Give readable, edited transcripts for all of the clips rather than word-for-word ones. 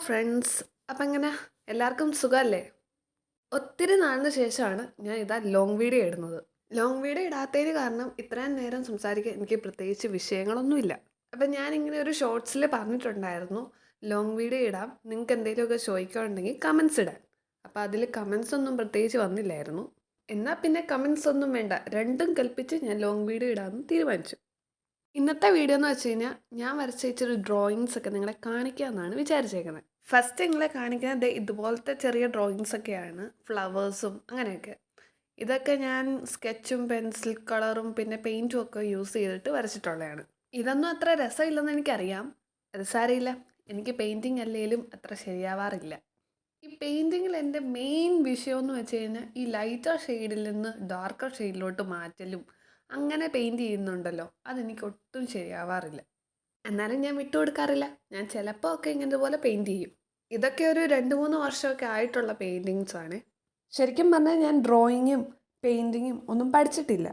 Friends. അപ്പം എങ്ങനെ എല്ലാവർക്കും സുഖമല്ലേ? ഒത്തിരി നാളിന് ശേഷമാണ് ഞാൻ ഇതാ ലോങ് വീഡിയോ ഇടുന്നത്. ലോങ് വീഡിയോ ഇടാത്തതിന് കാരണം ഇത്രയും നേരം സംസാരിക്കാൻ എനിക്ക് പ്രത്യേകിച്ച് വിഷയങ്ങളൊന്നുമില്ല. അപ്പം ഞാനിങ്ങനെ ഒരു ഷോർട്സിൽ പറഞ്ഞിട്ടുണ്ടായിരുന്നു ലോങ് വീഡിയോ ഇടാം, നിങ്ങൾക്ക് എന്തെങ്കിലുമൊക്കെ ചോദിക്കാനുണ്ടെങ്കിൽ കമൻസ് ഇടാൻ. അപ്പോൾ അതിൽ കമൻസ് ഒന്നും പ്രത്യേകിച്ച് വന്നില്ലായിരുന്നു. എന്നാൽ പിന്നെ കമൻസ് ഒന്നും വേണ്ട, രണ്ടും കൽപ്പിച്ച് ഞാൻ ലോങ് വീഡിയോ ഇടാമെന്ന് തീരുമാനിച്ചു. ഇന്നത്തെ വീഡിയോ എന്ന് വെച്ച് കഴിഞ്ഞാൽ ഞാൻ വരച്ച ഇച്ചിരി ഡ്രോയിങ്സ് ഒക്കെ നിങ്ങളെ കാണിക്കാമെന്നാണ് വിചാരിച്ചേക്കുന്നത്. ഫസ്റ്റ് നിങ്ങളെ കാണിക്കുന്നത് ഇതുപോലത്തെ ചെറിയ ഡ്രോയിങ്സ് ഒക്കെയാണ്, ഫ്ലവേഴ്സും അങ്ങനെയൊക്കെ. ഇതൊക്കെ ഞാൻ സ്കെച്ചും പെൻസിൽ കളറും പിന്നെ പെയിൻറ്റും ഒക്കെ യൂസ് ചെയ്തിട്ട് വരച്ചിട്ടുള്ളതാണ്. ഇതൊന്നും അത്ര രസമില്ലെന്ന് എനിക്കറിയാം, അത് സാരമില്ല, എനിക്ക് പെയിൻറ്റിങ് അല്ലെങ്കിലും അത്ര ശരിയാവാറില്ല. ഈ പെയിൻറ്റിങ്ങിൽ എൻ്റെ മെയിൻ വിഷയം എന്ന് വെച്ച് കഴിഞ്ഞാൽ ഈ ലൈറ്റർ ഷെയ്ഡിൽ നിന്ന് ഡാർക്കർ ഷെയ്ഡിലോട്ട് മാറ്റലും അങ്ങനെ പെയിൻറ്റ് ചെയ്യുന്നുണ്ടല്ലോ, അതെനിക്ക് ഒട്ടും ശരിയാവാറില്ല. എന്നാലും ഞാൻ വിട്ടുകൊടുക്കാറില്ല, ഞാൻ ചിലപ്പോൾ ഒക്കെ ഇങ്ങനത്തെ പോലെ പെയിൻറ്റ് ചെയ്യും. ഇതൊക്കെ ഒരു 2-3 വർഷമൊക്കെ ആയിട്ടുള്ള പെയിൻറ്റിങ്സ് ആണ്. ശരിക്കും പറഞ്ഞാൽ ഞാൻ ഡ്രോയിങ്ങും പെയിൻറ്റിങ്ങും ഒന്നും പഠിച്ചിട്ടില്ല.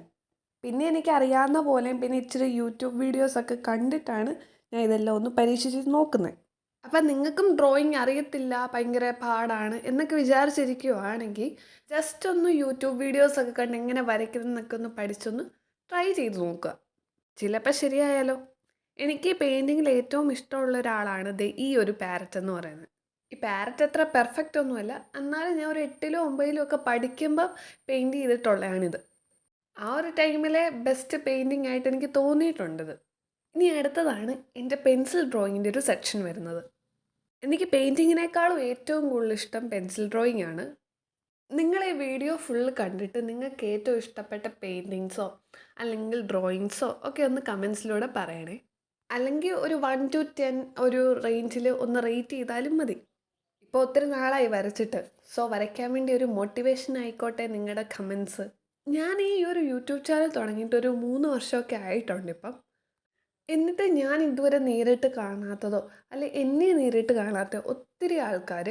പിന്നെ എനിക്കറിയാവുന്ന പോലെയും പിന്നെ ഇച്ചിരി യൂട്യൂബ് വീഡിയോസൊക്കെ കണ്ടിട്ടാണ് ഞാൻ ഇതെല്ലാം ഒന്ന് പരീക്ഷിച്ച് നോക്കുന്നത്. അപ്പം നിങ്ങൾക്കും ഡ്രോയിങ് അറിയത്തില്ല, ഭയങ്കര പാടാണ് എന്നൊക്കെ വിചാരിച്ചിരിക്കുവാണെങ്കിൽ ജസ്റ്റ് ഒന്ന് യൂട്യൂബ് വീഡിയോസൊക്കെ കണ്ട് എങ്ങനെ വരയ്ക്കുന്നതെന്നൊക്കെ ഒന്ന് പഠിച്ചൊന്ന് ട്രൈ ചെയ്ത് നോക്കുക. ചിലപ്പോൾ ശരിയായാലോ. എനിക്ക് പെയിൻറ്റിങ്ങിൽ ഏറ്റവും ഇഷ്ടമുള്ള ഒരാളാണ് ഈ ഒരു പാരറ്റ് എന്ന് പറയുന്നത്. ഈ പാരറ്റ് അത്ര പെർഫെക്റ്റ് ഒന്നുമല്ല, എന്നാലും ഞാൻ ഒരു 8-ലോ 9-ലോ ഒക്കെ പഠിക്കുമ്പോൾ പെയിൻറ്റ് ചെയ്തിട്ടുള്ളതാണിത്. ആ ഒരു ടൈമിലെ ബെസ്റ്റ് പെയിൻറ്റിങ് ആയിട്ട് എനിക്ക് തോന്നിയിട്ടുണ്ടത്. ഇനി അടുത്തതാണ് എൻ്റെ പെൻസിൽ ഡ്രോയിങ്ങിൻ്റെ ഒരു സെക്ഷൻ വരുന്നത്. എനിക്ക് പെയിൻറ്റിങ്ങിനേക്കാളും ഏറ്റവും കൂടുതൽ ഇഷ്ടം പെൻസിൽ ഡ്രോയിങ് ആണ്. നിങ്ങൾ ഈ വീഡിയോ ഫുള്ള് കണ്ടിട്ട് നിങ്ങൾക്ക് ഏറ്റവും ഇഷ്ടപ്പെട്ട പെയിൻറ്റിങ്സോ അല്ലെങ്കിൽ ഡ്രോയിങ്സോ ഒക്കെ ഒന്ന് കമൻസിലൂടെ പറയണേ. അല്ലെങ്കിൽ ഒരു 1 to 10 ഒരു റേഞ്ചിൽ ഒന്ന് റേറ്റ് ചെയ്താലും മതി. ഇപ്പോൾ ഒത്തിരി നാളായി വരച്ചിട്ട്, സോ വരയ്ക്കാൻ വേണ്ടി ഒരു മോട്ടിവേഷൻ ആയിക്കോട്ടെ നിങ്ങളുടെ കമൻസ്. ഞാൻ ഈ ഒരു യൂട്യൂബ് ചാനൽ തുടങ്ങിയിട്ട് ഒരു 3 വർഷമൊക്കെ ആയിട്ടുണ്ട് ഇപ്പം. എന്നിട്ട് ഞാൻ ഇതുവരെ നേരിട്ട് കാണാത്തതോ അല്ലെ എന്നെ നേരിട്ട് കാണാത്ത ഒത്തിരി ആൾക്കാർ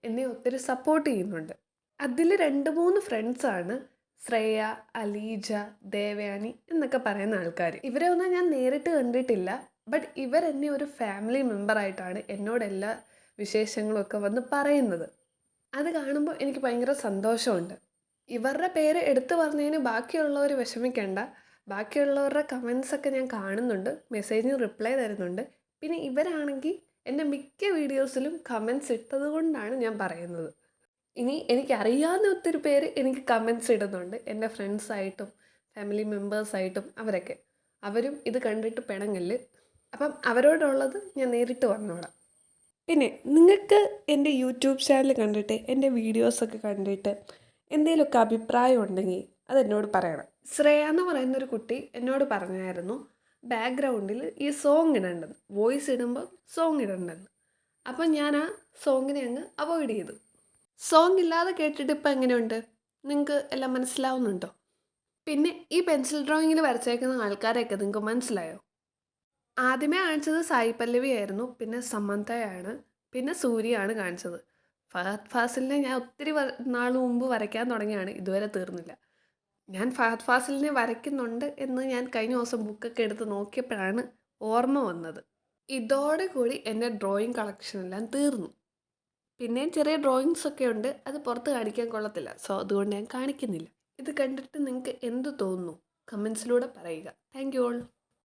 എന്നെ ഒത്തിരി സപ്പോർട്ട് ചെയ്യുന്നുണ്ട്. അതിൽ 2-3 ഫ്രണ്ട്സാണ് ശ്രേയ, അലീജ, ദേവയാനി എന്നൊക്കെ പറയുന്ന ആൾക്കാർ. ഇവരെ ഒന്നും ഞാൻ നേരിട്ട് കണ്ടിട്ടില്ല, ബട്ട് ഇവരെന്നെ ഒരു ഫാമിലി മെമ്പറായിട്ടാണ് എന്നോട് എല്ലാ വിശേഷങ്ങളൊക്കെ വന്ന് പറയുന്നത്. അത് കാണുമ്പോൾ എനിക്ക് ഭയങ്കര സന്തോഷമുണ്ട്. ഇവരുടെ പേര് എടുത്തു പറഞ്ഞതിന് ബാക്കിയുള്ളവർ വിഷമിക്കേണ്ട. ബാക്കിയുള്ളവരുടെ കമൻസൊക്കെ ഞാൻ കാണുന്നുണ്ട്, മെസ്സേജിന് റിപ്ലൈ തരുന്നുണ്ട്. പിന്നെ ഇവരാണെങ്കിൽ എൻ്റെ മിക്ക വീഡിയോസിലും കമൻസ് ഇട്ടത് കൊണ്ടാണ് ഞാൻ പറയുന്നത്. ഇനി എനിക്കറിയാവുന്ന ഒത്തിരി പേര് എനിക്ക് കമൻസ് ഇടുന്നുണ്ട്, എൻ്റെ ഫ്രണ്ട്സായിട്ടും ഫാമിലി മെമ്പേഴ്സായിട്ടും അവരൊക്കെ. അവരും ഇത് കണ്ടിട്ട് പിണങ്ങല്. അപ്പം അവരോടുള്ളത് ഞാൻ നേരിട്ട് പറഞ്ഞോളാം. പിന്നെ നിങ്ങൾക്ക് എൻ്റെ യൂട്യൂബ് ചാനൽ കണ്ടിട്ട് എൻ്റെ വീഡിയോസൊക്കെ കണ്ടിട്ട് എന്തെങ്കിലുമൊക്കെ അഭിപ്രായം ഉണ്ടെങ്കിൽ അതെന്നോട് പറയണം. ശ്രേയ എന്ന് പറയുന്നൊരു കുട്ടി എന്നോട് പറഞ്ഞായിരുന്നു ബാക്ക്ഗ്രൗണ്ടിൽ ഈ സോങ് ഇടണ്ടെന്ന്, വോയിസ് ഇടുമ്പോൾ സോങ് ഇടണ്ടെന്ന്. അപ്പം ഞാൻ ആ സോങ്ങിനെ അങ്ങ് അവോയ്ഡ് ചെയ്തു. സോങ് ഇല്ലാതെ കേട്ടിട്ട് ഇപ്പം എങ്ങനെയുണ്ട്? നിങ്ങൾക്ക് എല്ലാം മനസ്സിലാവുന്നുണ്ടോ? പിന്നെ ഈ പെൻസിൽ ഡ്രോയിങ്ങിൽ വരച്ചേക്കുന്ന ആൾക്കാരെയൊക്കെ നിങ്ങൾക്ക് മനസ്സിലായോ? ആദ്യമേ കാണിച്ചത് സായി പല്ലവി ആയിരുന്നു, പിന്നെ സമന്തയാണ്, പിന്നെ സൂര്യയാണ് കാണിച്ചത്. ഫഹദ് ഫാസിലിനെ ഞാൻ ഒത്തിരി നാൾ മുമ്പ് വരയ്ക്കാൻ തുടങ്ങിയാണ്, ഇതുവരെ തീർന്നില്ല. ഞാൻ ഫഹദ് ഫാസിലിനെ വരയ്ക്കുന്നുണ്ട് എന്ന് ഞാൻ കഴിഞ്ഞ ദിവസം ബുക്കൊക്കെ എടുത്ത് നോക്കിയപ്പോഴാണ് ഓർമ്മ വന്നത്. ഇതോടെ കൂടി എൻ്റെ ഡ്രോയിങ് കളക്ഷനെല്ലാം തീർന്നു. പിന്നെയും ചെറിയ ഡ്രോയിങ്സ് ഒക്കെ ഉണ്ട്, അത് പുറത്ത് കാണിക്കാൻ കൊള്ളത്തില്ല, സോ അതുകൊണ്ട് ഞാൻ കാണിക്കുന്നില്ല. ഇത് കണ്ടിട്ട് നിങ്ങൾക്ക് എന്ത് തോന്നുന്നു? കമൻസിലൂടെ പറയുക. Thank you all.